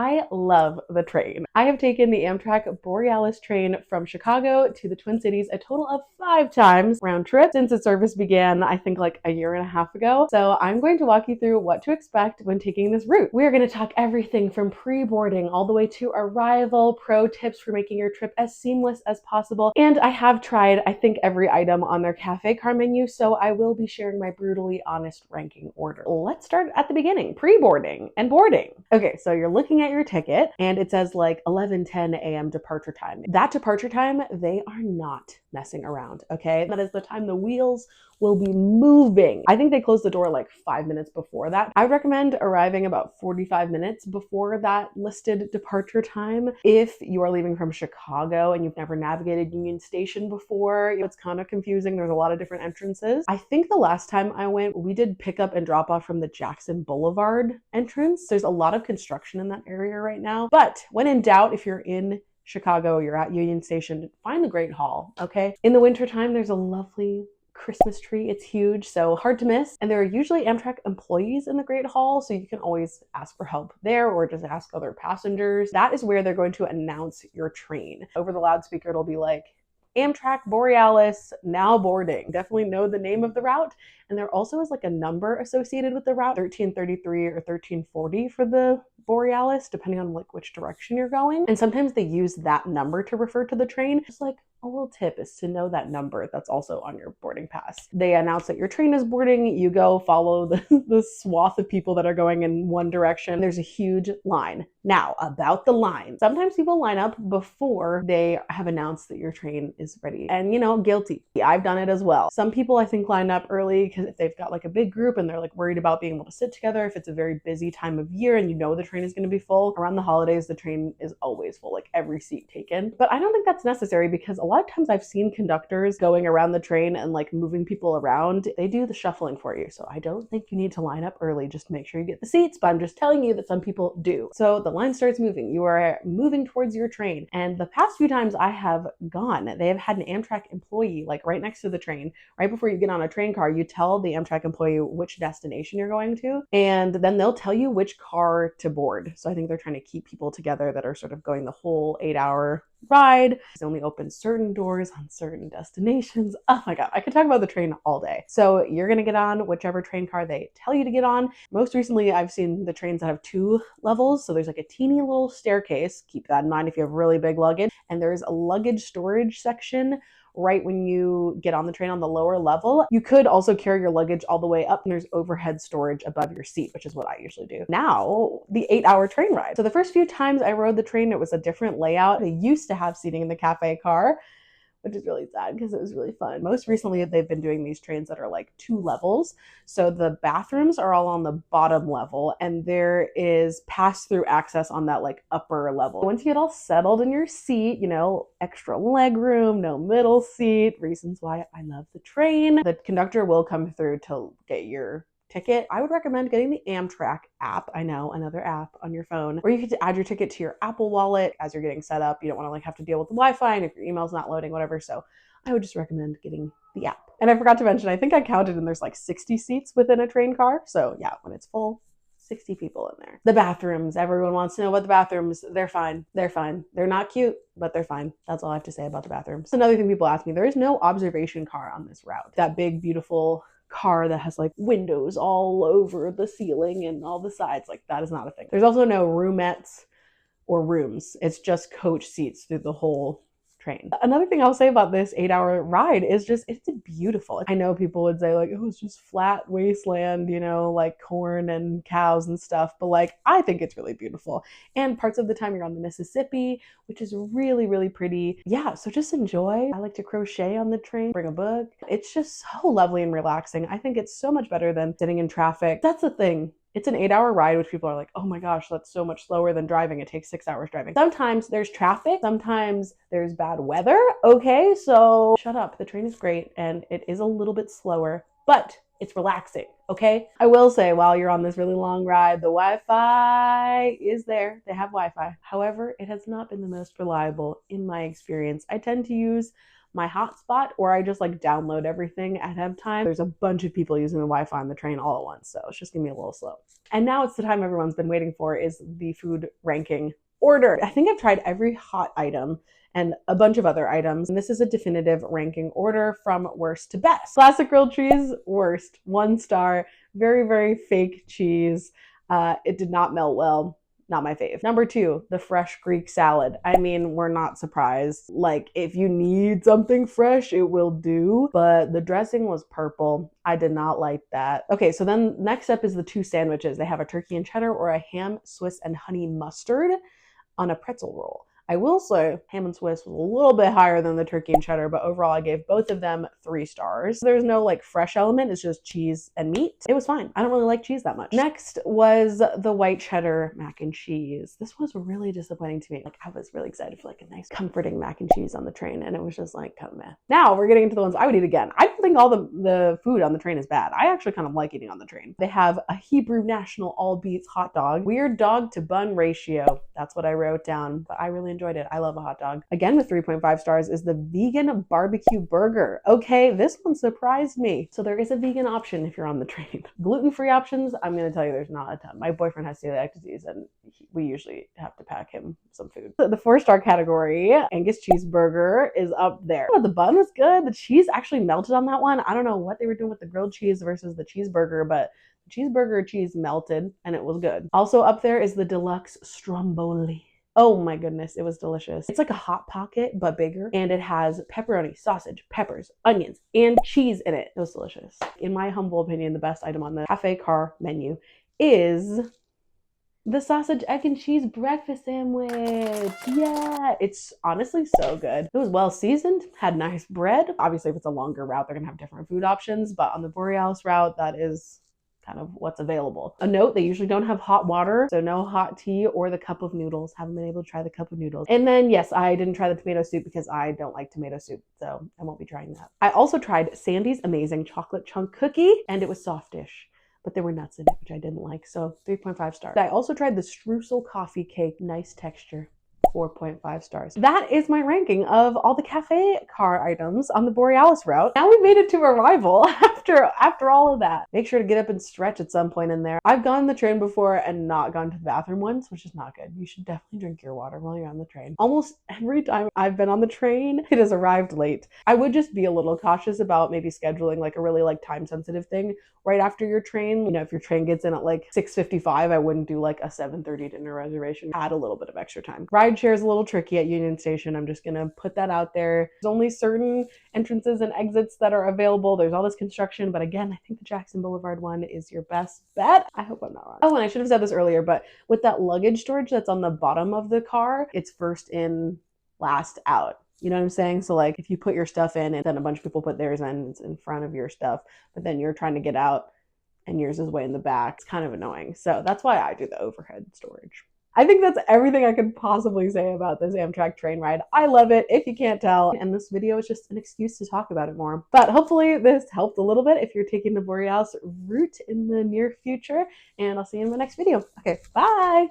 I love the train. I have taken the Amtrak Borealis train from Chicago to the Twin Cities a total of 5 times round trip since its service began, I think like a year and a half ago. So I'm going to walk you through what to expect when taking this route. We're going to talk everything from pre-boarding all the way to arrival, pro tips for making your trip as seamless as possible. And I have tried, I think, every item on their cafe car menu, so I will be sharing my brutally honest ranking order. Let's start at the beginning, pre-boarding and boarding. Okay, so you're looking at your ticket and it says like 11:10 a.m. departure time. That departure time, they are not messing around, okay? That is the time the wheels will be moving. I think they close the door like 5 minutes before that. I would recommend arriving about 45 minutes before that listed departure time. If you are leaving from Chicago and you've never navigated Union Station before, it's kind of confusing. There's a lot of different entrances. I think the last time I went, we did pick up and drop off from the Jackson Boulevard entrance. There's a lot of construction in that area right now. But when in doubt, if you're in Chicago, you're at Union Station, find the Great Hall, okay? In the wintertime, there's a lovely Christmas tree. It's huge, so hard to miss. And there are usually Amtrak employees in the Great Hall, so you can always ask for help there or just ask other passengers. That is where they're going to announce your train. Over the loudspeaker, it'll be like, Amtrak Borealis now boarding. Definitely know the name of the route. And there also is like a number associated with the route, 1333 or 1340 for the Borealis, depending on like which direction you're going. And sometimes they use that number to refer to the train. Just like a little tip is to know that number that's also on your boarding pass. They announce that your train is boarding. You go follow the swath of people that are going in one direction. There's a huge line. Now, about the line. Sometimes people line up before they have announced that your train is ready. And guilty. I've done it as well. Some people I think line up early because if they've got like a big group and they're like worried about being able to sit together, if it's a very busy time of year and the train is going to be full. Around the holidays, the train is always full, like every seat taken. But I don't think that's necessary because a lot of times I've seen conductors going around the train and like moving people around. They do the shuffling for you. So I don't think you need to line up early just to make sure you get the seats, but I'm just telling you that some people do. So the line starts moving. You are moving towards your train. And the past few times I have gone, they have had an Amtrak employee like right next to the train. Right before you get on a train car, you tell the Amtrak employee which destination you're going to, and then they'll tell you which car to board. So I think they're trying to keep people together that are sort of going the whole 8-hour ride. They only open certain doors on certain destinations. Oh my God, I could talk about the train all day. So you're gonna get on whichever train car they tell you to get on. Most recently, I've seen the trains that have 2 levels. So there's like a teeny little staircase. Keep that in mind if you have really big luggage. And there's a luggage storage section right when you get on the train on the lower level. You could also carry your luggage all the way up, and there's overhead storage above your seat, which is what I usually do. Now, the 8-hour train ride. So the first few times I rode the train, it was a different layout. They used to have seating in the cafe car, which is really sad because it was really fun. Most recently, they've been doing these trains that are like 2 levels. So the bathrooms are all on the bottom level and there is pass-through access on that like upper level. Once you get all settled in your seat, extra leg room, no middle seat, reasons why I love the train. The conductor will come through to get your ticket. I would recommend getting the Amtrak app. I know, another app on your phone, or you could add your ticket to your Apple Wallet as you're getting set up. You don't want to like have to deal with the Wi-Fi and if your email's not loading, whatever. So I would just recommend getting the app. And I forgot to mention, I think I counted and there's like 60 seats within a train car. So yeah, when it's full, 60 people in there. The bathrooms, everyone wants to know about the bathrooms. They're fine. They're fine. They're not cute, but they're fine. That's all I have to say about the bathrooms. Another thing people ask me, there is no observation car on this route. That big, beautiful car that has like windows all over the ceiling and all the sides, like that is not a thing. There's also no roomettes or rooms. It's just coach seats through the whole train. Another thing I'll say about this 8-hour ride is just, it's beautiful. I know people would say like, oh, it's just flat wasteland, like corn and cows and stuff, but like, I think it's really beautiful. And parts of the time you're on the Mississippi, which is really, really pretty. Yeah, so just enjoy. I like to crochet on the train, bring a book. It's just so lovely and relaxing. I think it's so much better than sitting in traffic. That's the thing. It's an 8-hour ride, which people are like, oh my gosh, that's so much slower than driving. It takes 6 hours driving. Sometimes there's traffic. Sometimes there's bad weather. Okay, so shut up. The train is great and it is a little bit slower, but it's relaxing, okay? I will say, while you're on this really long ride, the Wi-Fi is there. They have Wi-Fi. However, it has not been the most reliable in my experience. I tend to use my hotspot, or I just like download everything ahead of time. There's a bunch of people using the Wi-Fi on the train all at once, so it's just gonna be a little slow. And now it's the time everyone's been waiting for, is the food ranking order. I think I've tried every hot item and a bunch of other items. And this is a definitive ranking order from worst to best. Classic grilled cheese, worst, 1 star, very, very fake cheese. It did not melt well. Not my fave. Number 2, the fresh Greek salad. I mean, we're not surprised. Like, if you need something fresh, it will do, but the dressing was purple. I did not like that. Okay, so then next up is the 2 sandwiches. They have a turkey and cheddar or a ham, Swiss, and honey mustard on a pretzel roll. I will say ham and Swiss was a little bit higher than the turkey and cheddar, but overall I gave both of them 3 stars. There's no like fresh element, it's just cheese and meat. It was fine. I don't really like cheese that much. Next was the white cheddar mac and cheese. This was really disappointing to me. Like, I was really excited for like a nice comforting mac and cheese on the train, and it was just like kind of meh. Now we're getting into the ones I would eat again. I don't think all the food on the train is bad. I actually kind of like eating on the train. They have a Hebrew National all beets hot dog. Weird dog to bun ratio. That's what I wrote down, but I really enjoyed it. I love a hot dog. Again, with 3.5 stars is the vegan barbecue burger. Okay, this one surprised me. So there is a vegan option if you're on the train. Gluten-free options, I'm gonna tell you there's not a ton. My boyfriend has celiac disease and we usually have to pack him some food. So the 4-star category, Angus cheeseburger, is up there. Oh, the bun was good. The cheese actually melted on that one. I don't know what they were doing with the grilled cheese versus the cheeseburger, but cheeseburger cheese melted and it was good. Also up there is the deluxe stromboli. Oh my goodness, it was delicious. It's like a Hot Pocket, but bigger, and it has pepperoni, sausage, peppers, onions, and cheese in it. It was delicious. In my humble opinion, the best item on the cafe car menu is the sausage, egg, and cheese breakfast sandwich. Yeah, it's honestly so good. It was well seasoned, had nice bread. Obviously, if it's a longer route, they're gonna have different food options, but on the Borealis route, that is kind of what's available. A note, they usually don't have hot water, so no hot tea or the cup of noodles. Haven't been able to try the cup of noodles. And then yes, I didn't try the tomato soup because I don't like tomato soup, so I won't be trying that. I also tried Sandy's amazing chocolate chunk cookie, and it was softish, but there were nuts in it, which I didn't like, so 3.5 stars. I also tried the streusel coffee cake, nice texture. 4.5 stars. That is my ranking of all the cafe car items on the Borealis route. Now we've made it to arrival after all of that. Make sure to get up and stretch at some point in there. I've gone on the train before and not gone to the bathroom once, which is not good. You should definitely drink your water while you're on the train. Almost every time I've been on the train, it has arrived late. I would just be a little cautious about maybe scheduling like a really like time sensitive thing right after your train. You know, if your train gets in at like 6:55, I wouldn't do like a 7:30 dinner reservation. Add a little bit of extra time. Rideshare is a little tricky at Union Station. I'm just gonna put that out there. There's only certain entrances and exits that are available. There's all this construction, but again, I think the Jackson Boulevard one is your best bet. I hope I'm not wrong. Oh, and I should have said this earlier, but with that luggage storage that's on the bottom of the car, it's first in, last out. You know what I'm saying? So like if you put your stuff in and then a bunch of people put theirs in, it's in front of your stuff, but then you're trying to get out and yours is way in the back. It's kind of annoying. So that's why I do the overhead storage. I think that's everything I could possibly say about this Amtrak train ride. I love it, if you can't tell, and this video is just an excuse to talk about it more. But hopefully this helped a little bit if you're taking the Borealis route in the near future, and I'll see you in my next video. Okay, bye!